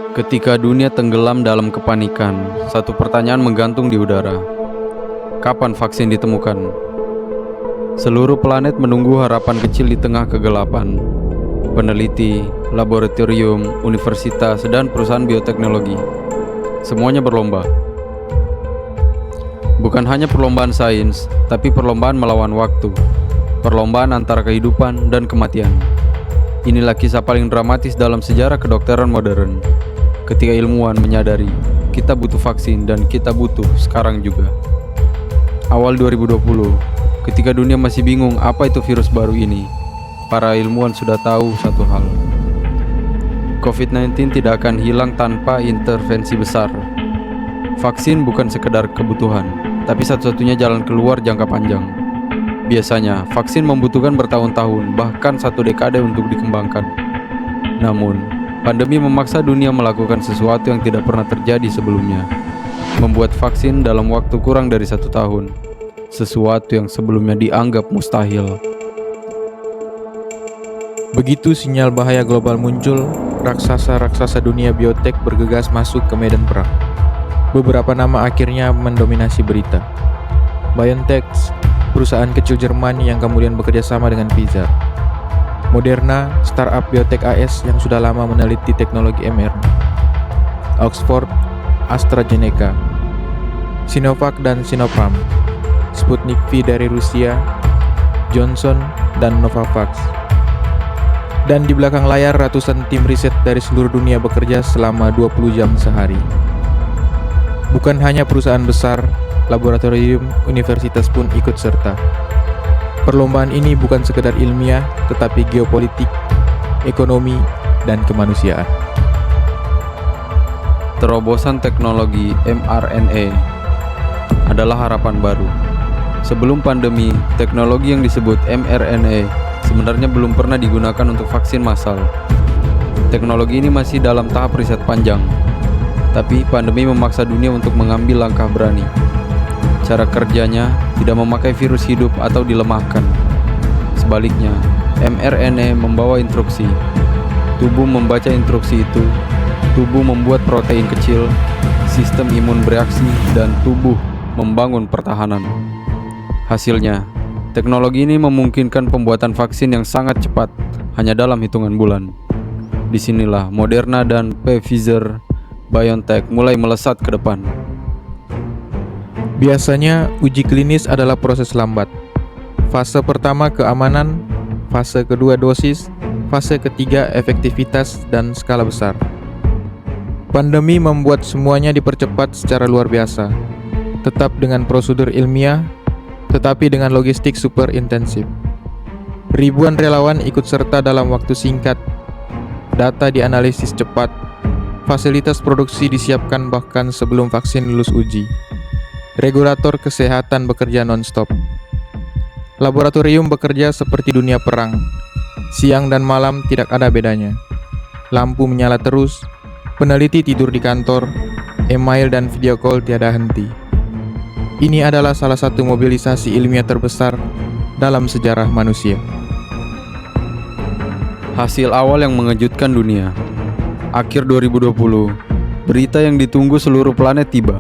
Ketika dunia tenggelam dalam kepanikan, satu pertanyaan menggantung di udara. Kapan vaksin ditemukan? Seluruh planet menunggu harapan kecil di tengah kegelapan. Peneliti, laboratorium, universitas, dan perusahaan bioteknologi semuanya berlomba. Bukan hanya perlombaan sains, tapi perlombaan melawan waktu. Perlombaan antara kehidupan dan kematian. Inilah kisah paling dramatis dalam sejarah kedokteran modern. Ketika ilmuwan menyadari kita butuh vaksin dan kita butuh sekarang juga. Awal 2020, ketika dunia masih bingung apa itu virus baru ini, para ilmuwan sudah tahu satu hal. COVID-19 tidak akan hilang tanpa intervensi besar. Vaksin bukan sekedar kebutuhan, tapi satu-satunya jalan keluar jangka panjang. Biasanya, vaksin membutuhkan bertahun-tahun, bahkan 1 dekade untuk dikembangkan. Namun, pandemi memaksa dunia melakukan sesuatu yang tidak pernah terjadi sebelumnya. Membuat vaksin dalam waktu kurang dari 1 tahun. Sesuatu yang sebelumnya dianggap mustahil. Begitu sinyal bahaya global muncul, raksasa-raksasa dunia biotek bergegas masuk ke medan perang. Beberapa nama akhirnya mendominasi berita. BioNTech, perusahaan kecil Jerman yang kemudian bekerja sama dengan Pfizer. Moderna, startup biotek AS yang sudah lama meneliti teknologi mRNA. Oxford, AstraZeneca. Sinovac dan Sinopharm. Sputnik V dari Rusia. Johnson dan Novavax. Dan di belakang layar ratusan tim riset dari seluruh dunia bekerja selama 20 jam sehari. Bukan hanya perusahaan besar, laboratorium, universitas pun ikut serta. Perlombaan ini bukan sekedar ilmiah, tetapi geopolitik, ekonomi, dan kemanusiaan. Terobosan teknologi mRNA adalah harapan baru. Sebelum pandemi, teknologi yang disebut mRNA sebenarnya belum pernah digunakan untuk vaksin massal. Teknologi ini masih dalam tahap riset panjang, tapi pandemi memaksa dunia untuk mengambil langkah berani. Cara kerjanya tidak memakai virus hidup atau dilemahkan. Sebaliknya, mRNA membawa instruksi. Tubuh membaca instruksi itu. Tubuh membuat protein kecil, sistem imun bereaksi, dan tubuh membangun pertahanan. Hasilnya, teknologi ini memungkinkan pembuatan vaksin yang sangat cepat, hanya dalam hitungan bulan. Disinilah Moderna dan Pfizer BioNTech mulai melesat ke depan. Biasanya, uji klinis adalah proses lambat. Fase pertama keamanan, fase kedua dosis, fase ketiga efektivitas dan skala besar. Pandemi membuat semuanya dipercepat secara luar biasa, tetap dengan prosedur ilmiah, tetapi dengan logistik super intensif. Ribuan relawan ikut serta dalam waktu singkat, data dianalisis cepat, fasilitas produksi disiapkan bahkan sebelum vaksin lulus uji. Regulator kesehatan bekerja non-stop. Laboratorium bekerja seperti dunia perang. Siang dan malam tidak ada bedanya. Lampu menyala terus, peneliti tidur di kantor, email dan video call tiada henti. Ini adalah salah satu mobilisasi ilmiah terbesar dalam sejarah manusia. Hasil awal yang mengejutkan dunia. Akhir 2020, berita yang ditunggu seluruh planet tiba.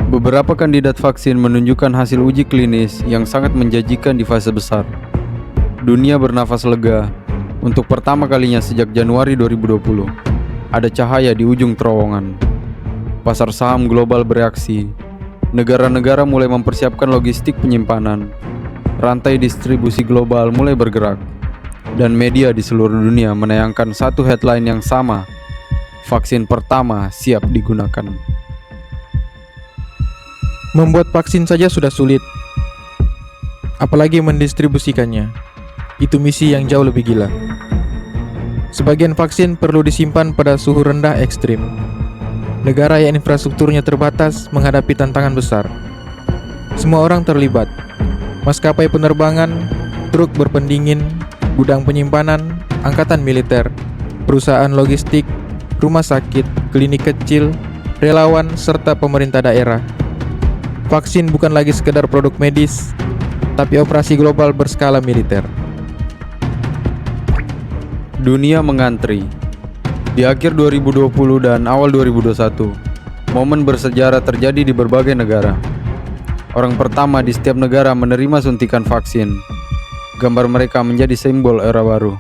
Beberapa kandidat vaksin menunjukkan hasil uji klinis yang sangat menjanjikan di fase besar. Dunia bernafas lega. Untuk pertama kalinya sejak Januari 2020, ada cahaya di ujung terowongan. Pasar saham global bereaksi. Negara-negara mulai mempersiapkan logistik penyimpanan. Rantai distribusi global mulai bergerak. Dan media di seluruh dunia menayangkan satu headline yang sama. Vaksin pertama siap digunakan. Membuat vaksin saja sudah sulit, apalagi mendistribusikannya. Itu misi yang jauh lebih gila. Sebagian vaksin perlu disimpan pada suhu rendah ekstrim. Negara yang infrastrukturnya terbatas menghadapi tantangan besar. Semua orang terlibat. Maskapai penerbangan, truk berpendingin, gudang penyimpanan, angkatan militer, perusahaan logistik, rumah sakit, klinik kecil, relawan, serta pemerintah daerah. Vaksin bukan lagi sekedar produk medis, tapi operasi global berskala militer. Dunia mengantri. Di akhir 2020 dan awal 2021, momen bersejarah terjadi di berbagai negara. Orang pertama di setiap negara menerima suntikan vaksin. Gambar mereka menjadi simbol era baru.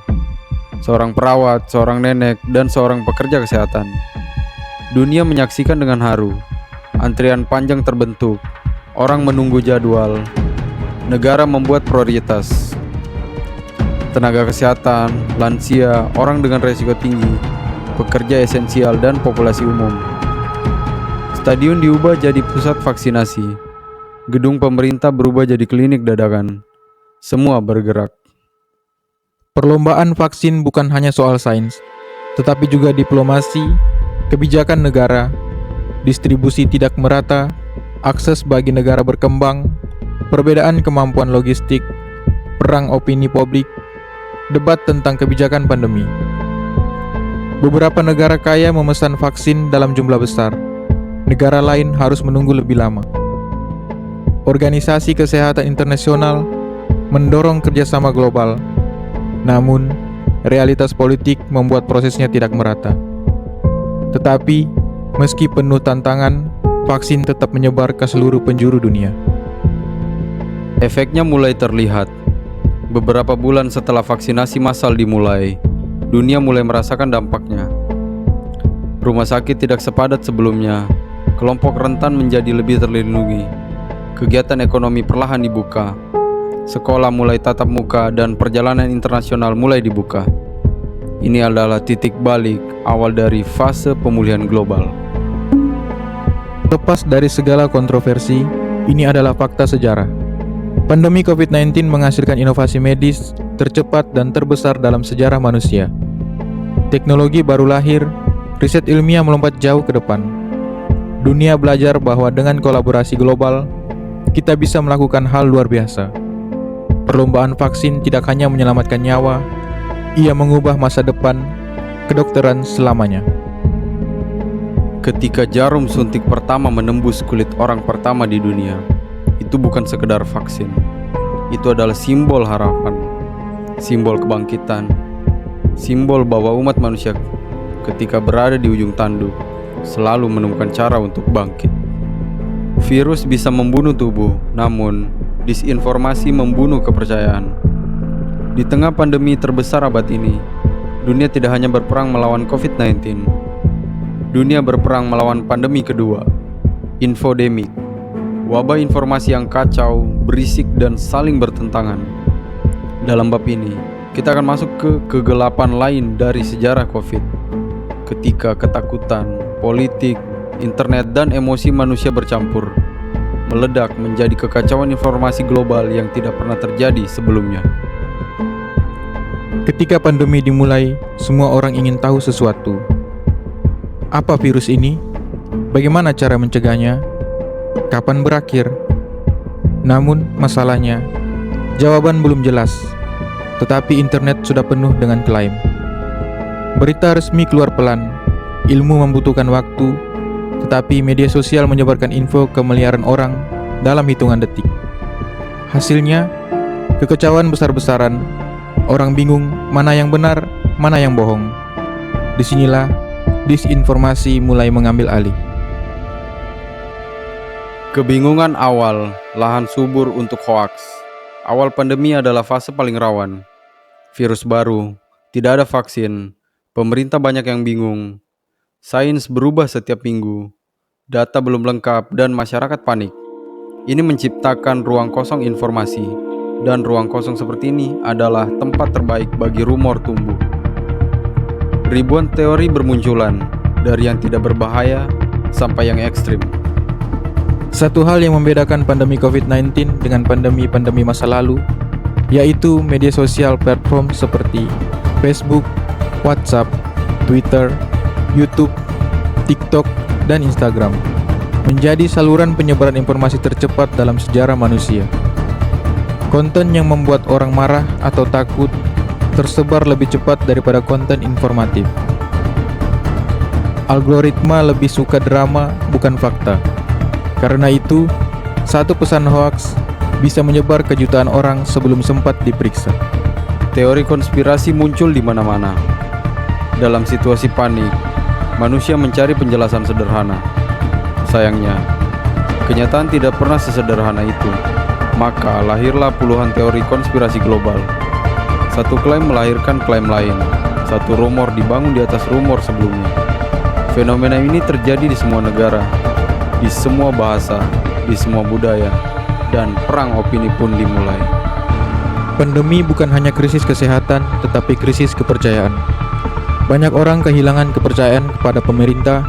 Seorang perawat, seorang nenek, dan seorang pekerja kesehatan. Dunia menyaksikan dengan haru. Antrian panjang terbentuk. Orang menunggu jadwal. Negara membuat prioritas. Tenaga kesehatan, lansia, orang dengan risiko tinggi, pekerja esensial, dan populasi umum. Stadion diubah jadi pusat vaksinasi. Gedung pemerintah berubah jadi klinik dadakan. Semua bergerak. Perlombaan vaksin bukan hanya soal sains, tetapi juga diplomasi, kebijakan negara, distribusi tidak merata, akses bagi negara berkembang, perbedaan kemampuan logistik, perang opini publik, debat tentang kebijakan pandemi. Beberapa negara kaya memesan vaksin dalam jumlah besar. Negara lain harus menunggu lebih lama. Organisasi Kesehatan Internasional mendorong kerjasama global. Namun, realitas politik membuat prosesnya tidak merata. Tetapi, meski penuh tantangan, vaksin tetap menyebar ke seluruh penjuru dunia. Efeknya mulai terlihat. Beberapa bulan setelah vaksinasi massal dimulai, dunia mulai merasakan dampaknya. Rumah sakit tidak sepadat sebelumnya. Kelompok rentan menjadi lebih terlindungi. Kegiatan ekonomi perlahan dibuka. Sekolah mulai tatap muka dan perjalanan internasional mulai dibuka. Ini adalah titik balik awal dari fase pemulihan global. Lepas dari segala kontroversi, ini adalah fakta sejarah. Pandemi COVID-19 menghasilkan inovasi medis tercepat dan terbesar dalam sejarah manusia. Teknologi baru lahir, riset ilmiah melompat jauh ke depan. Dunia belajar bahwa dengan kolaborasi global, kita bisa melakukan hal luar biasa. Perlombaan vaksin tidak hanya menyelamatkan nyawa, ia mengubah masa depan kedokteran selamanya. Ketika jarum suntik pertama menembus kulit orang pertama di dunia, itu bukan sekedar vaksin. Itu adalah simbol harapan, simbol kebangkitan, simbol bahwa umat manusia ketika berada di ujung tanduk selalu menemukan cara untuk bangkit. Virus bisa membunuh tubuh, namun disinformasi membunuh kepercayaan. Di tengah pandemi terbesar abad ini, dunia tidak hanya berperang melawan COVID-19. Dunia berperang melawan pandemi kedua, infodemik. Wabah informasi yang kacau, berisik, dan saling bertentangan. Dalam bab ini, kita akan masuk ke kegelapan lain dari sejarah COVID. Ketika ketakutan, politik, internet, dan emosi manusia bercampur, meledak menjadi kekacauan informasi global yang tidak pernah terjadi sebelumnya. Ketika pandemi dimulai, semua orang ingin tahu sesuatu. Apa virus ini? Bagaimana cara mencegahnya? Kapan berakhir? Namun, masalahnya, jawaban belum jelas. Tetapi internet sudah penuh dengan klaim. Berita resmi keluar pelan, ilmu membutuhkan waktu, tetapi media sosial menyebarkan info ke miliaran orang dalam hitungan detik. Hasilnya, kekecauan besar-besaran. Orang bingung mana yang benar, mana yang bohong. Disinilah disinformasi mulai mengambil alih. Kebingungan awal, lahan subur untuk hoaks. Awal pandemi adalah fase paling rawan. Virus baru, tidak ada vaksin, pemerintah banyak yang bingung. Sains berubah setiap minggu, data belum lengkap, dan masyarakat panik. Ini menciptakan ruang kosong informasi, dan ruang kosong seperti ini adalah tempat terbaik bagi rumor tumbuh. Ribuan teori bermunculan, dari yang tidak berbahaya sampai yang ekstrim. Satu hal yang membedakan pandemi COVID-19 dengan pandemi-pandemi masa lalu, yaitu media sosial platform seperti Facebook, WhatsApp, Twitter, YouTube, TikTok, dan Instagram menjadi saluran penyebaran informasi tercepat dalam sejarah manusia. Konten yang membuat orang marah atau takut tersebar lebih cepat daripada konten informatif. Algoritma lebih suka drama, bukan fakta. Karena itu, satu pesan hoaks bisa menyebar ke jutaan orang sebelum sempat diperiksa. Teori konspirasi muncul di mana-mana. Dalam situasi panik, manusia mencari penjelasan sederhana. Sayangnya, kenyataan tidak pernah sesederhana itu. Maka lahirlah puluhan teori konspirasi global. Satu klaim melahirkan klaim lain. Satu rumor dibangun di atas rumor sebelumnya. Fenomena ini terjadi di semua negara, di semua bahasa, di semua budaya, dan perang opini pun dimulai. Pandemi bukan hanya krisis kesehatan, tetapi krisis kepercayaan. Banyak orang kehilangan kepercayaan kepada pemerintah,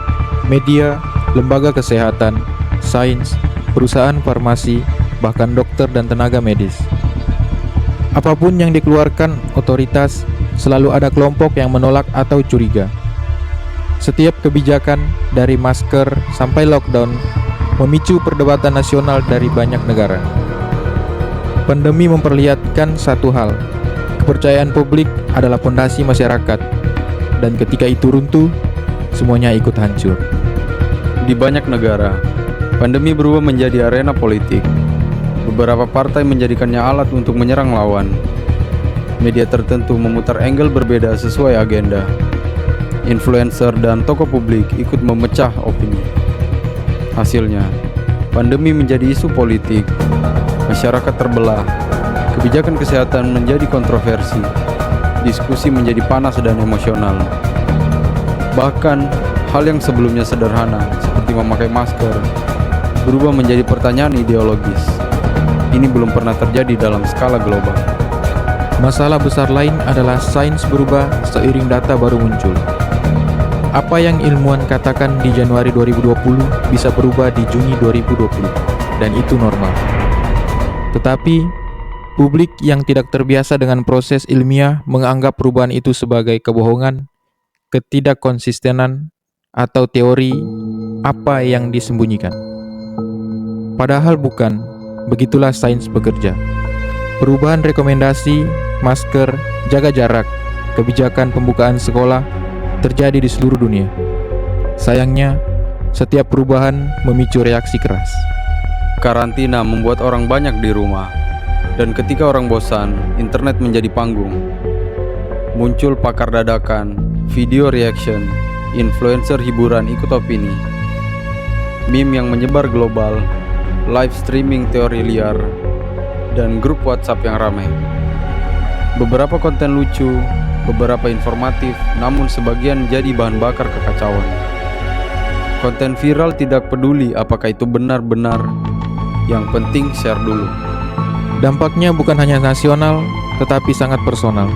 media, lembaga kesehatan, sains, perusahaan farmasi, bahkan dokter dan tenaga medis. Apapun yang dikeluarkan otoritas, selalu ada kelompok yang menolak atau curiga. Setiap kebijakan, dari masker sampai lockdown, memicu perdebatan nasional dari banyak negara. Pandemi memperlihatkan satu hal, kepercayaan publik adalah fondasi masyarakat, dan ketika itu runtuh, semuanya ikut hancur. Di banyak negara, pandemi berubah menjadi arena politik. Beberapa partai menjadikannya alat untuk menyerang lawan. Media tertentu memutar angle berbeda sesuai agenda. Influencer dan tokoh publik ikut memecah opini. Hasilnya, pandemi menjadi isu politik. Masyarakat terbelah. Kebijakan kesehatan menjadi kontroversi. Diskusi menjadi panas dan emosional. Bahkan, hal yang sebelumnya sederhana, seperti memakai masker, berubah menjadi pertanyaan ideologis. Ini belum pernah terjadi dalam skala global. Masalah besar lain adalah sains berubah seiring data baru muncul. Apa yang ilmuwan katakan di Januari 2020 bisa berubah di Juni 2020, dan itu normal. Tetapi, publik yang tidak terbiasa dengan proses ilmiah menganggap perubahan itu sebagai kebohongan, ketidakkonsistenan, atau teori apa yang disembunyikan. Padahal bukan. Begitulah sains bekerja. Perubahan rekomendasi, masker, jaga jarak, kebijakan pembukaan sekolah terjadi di seluruh dunia. Sayangnya, setiap perubahan memicu reaksi keras. Karantina membuat orang banyak di rumah. Dan ketika orang bosan, internet menjadi panggung. Muncul pakar dadakan, video reaction, influencer hiburan ikut opini, meme yang menyebar global, live streaming teori liar, dan grup WhatsApp yang ramai. Beberapa konten lucu, beberapa informatif, namun sebagian jadi bahan bakar kekacauan. Konten viral tidak peduli apakah itu benar-benar, yang penting share dulu. Dampaknya bukan hanya nasional, tetapi sangat personal.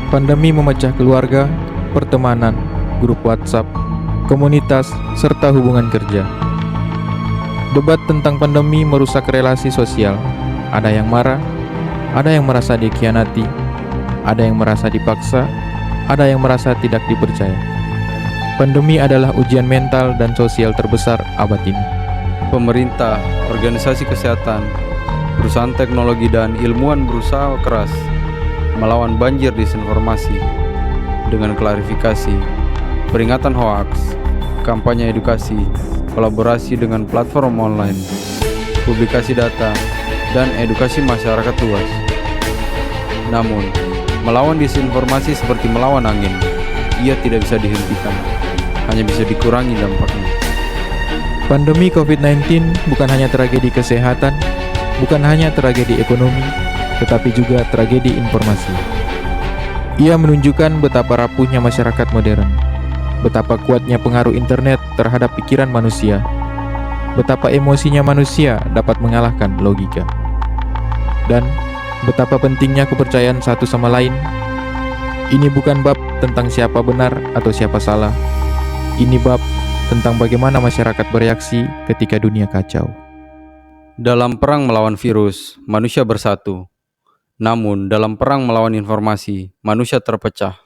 Pandemi memecah keluarga, pertemanan, grup WhatsApp, komunitas, serta hubungan kerja. Debat tentang pandemi merusak relasi sosial. Ada yang marah, ada yang merasa dikhianati, ada yang merasa dipaksa, ada yang merasa tidak dipercaya. Pandemi adalah ujian mental dan sosial terbesar abad ini. Pemerintah, organisasi kesehatan, perusahaan teknologi dan ilmuwan berusaha keras melawan banjir disinformasi dengan klarifikasi, peringatan hoaks, kampanye edukasi, kolaborasi dengan platform online, publikasi data, dan edukasi masyarakat luas. Namun, melawan disinformasi seperti melawan angin. Ia tidak bisa dihentikan, hanya bisa dikurangi dampaknya. Pandemi COVID-19 bukan hanya tragedi kesehatan, bukan hanya tragedi ekonomi, tetapi juga tragedi informasi. Ia menunjukkan betapa rapuhnya masyarakat modern, betapa kuatnya pengaruh internet terhadap pikiran manusia, betapa emosinya manusia dapat mengalahkan logika, dan betapa pentingnya kepercayaan satu sama lain. Ini bukan bab tentang siapa benar atau siapa salah. Ini bab tentang bagaimana masyarakat bereaksi ketika dunia kacau. Dalam perang melawan virus, manusia bersatu. Namun, dalam perang melawan informasi, manusia terpecah.